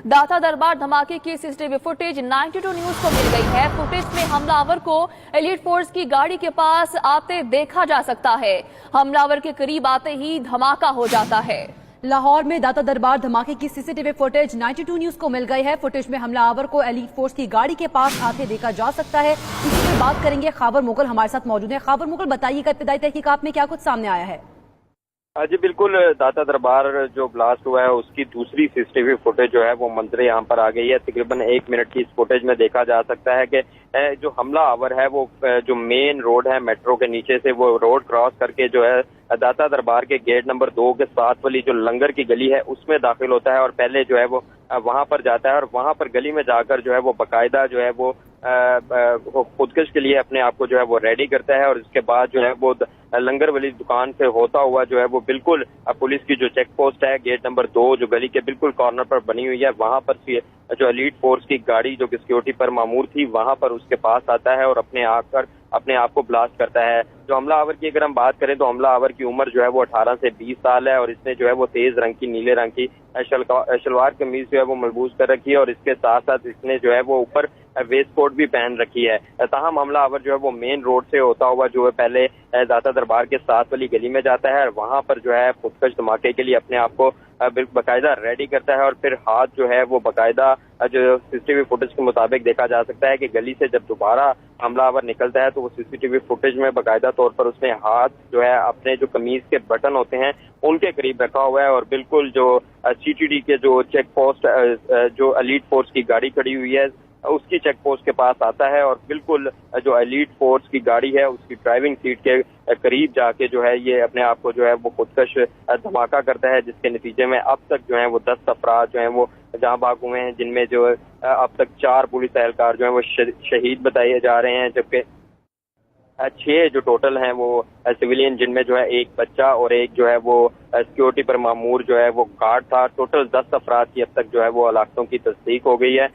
दाता दरबार धमाके की सीसीटीवी फुटेज 92 न्यूज को मिल गई है। फुटेज में हमलावर को एलीट फोर्स की गाड़ी के पास आते देखा जा सकता है। हमलावर के करीब आते ही धमाका हो जाता है। लाहौर में दाता दरबार धमाके की सीसीटीवी फुटेज 92 न्यूज को मिल गई है। फुटेज में हमलावर को एलीट फोर्स की गाड़ी के पास आते देखा जा सकता है। इसी पर बात करेंगे, खाबर मुगल हमारे साथ मौजूद है। खाबर मुगल, बताइएगा इब्तिदाई तहकीकात में क्या कुछ सामने आया है? जी बिल्कुल, दाता दरबार जो ब्लास्ट हुआ है उसकी दूसरी सीसीटीवी फुटेज जो है वो मंजर यहाँ पर आ गई है। तकरीबन 1 मिनट की इस फुटेज में देखा जा सकता है कि जो हमला आवर है वो जो मेन रोड है मेट्रो के नीचे से वो रोड क्रॉस करके जो है दाता दरबार के गेट नंबर 2 के साथ वाली जो लंगर की गली है उसमें दाखिल होता है और पहले जो है वो वहां पर जाता है और वहां पर गली में जाकर जो है वो बाकायदा जो है वो खुदकश के लिए अपने आप को जो है वो रेडी करता है और इसके बाद जो है वो लंगर वाली दुकान से होता हुआ जो है वो बिल्कुल पुलिस की जो चेक पोस्ट है गेट नंबर 2 जो गली के बिल्कुल कॉर्नर पर बनी हुई है वहां पर जो एलीट फोर्स की गाड़ी जो कि सिक्योरिटी पर मामूर थी वहां पर उसके पास आता है और अपने आप को ब्लास्ट करता है। जो हमला आवर की अगर हम बात करें तो हमला आवर की उम्र जो है वो 18 से 20 साल है और इसने जो है वो तेज रंग की नीले रंग की शलवार कमीज जो है वो मलबूस कर रखी है और इसके साथ साथ इसने जो है वो ऊपर वेस्ट कोट भी पहन रखी है। ताहम हमला आवर जो है वो मेन रोड से होता हुआ जो है पहले दाता दरबार के साथ वाली गली में जाता है और वहां पर जो है खुदकश धमाके के लिए अपने आप को बाकायदा रेडी करता है और फिर हाथ जो है वो बाकायदा जो सीसीटीवी फुटेज के मुताबिक देखा जा सकता है कि गली से जब दोबारा हमलावर निकलता है तो वो सीसीटीवी फुटेज में बाकायदा तौर पर उसने हाथ जो है अपने जो कमीज के बटन होते हैं उनके करीब रखा हुआ है और बिल्कुल जो सीटीडी के जो चेक पोस्ट जो एलीट फोर्स की गाड़ी खड़ी हुई है उसकी चेक पोस्ट के पास आता है और बिल्कुल जो एलीट फोर्स की गाड़ी है उसकी ड्राइविंग सीट के करीब जाके जो है ये अपने आप को जो है वो खुदकश धमाका करता है जिसके नतीजे में अब तक जो है वो 10 अफराद जो है वो जहां भाग हुए हैं जिनमें जो अब तक 4 पुलिस एहलकार जो है वो शहीद बताए जा रहे हैं जबकि 6 जो टोटल हैं वो सिविलियन जिनमें जो है एक बच्चा और एक जो है वो सिक्योरिटी पर मामूर जो है वो गार्ड था। टोटल 10 अफराद की अब तक जो है वो हलाकतों की तस्दीक हो गई है।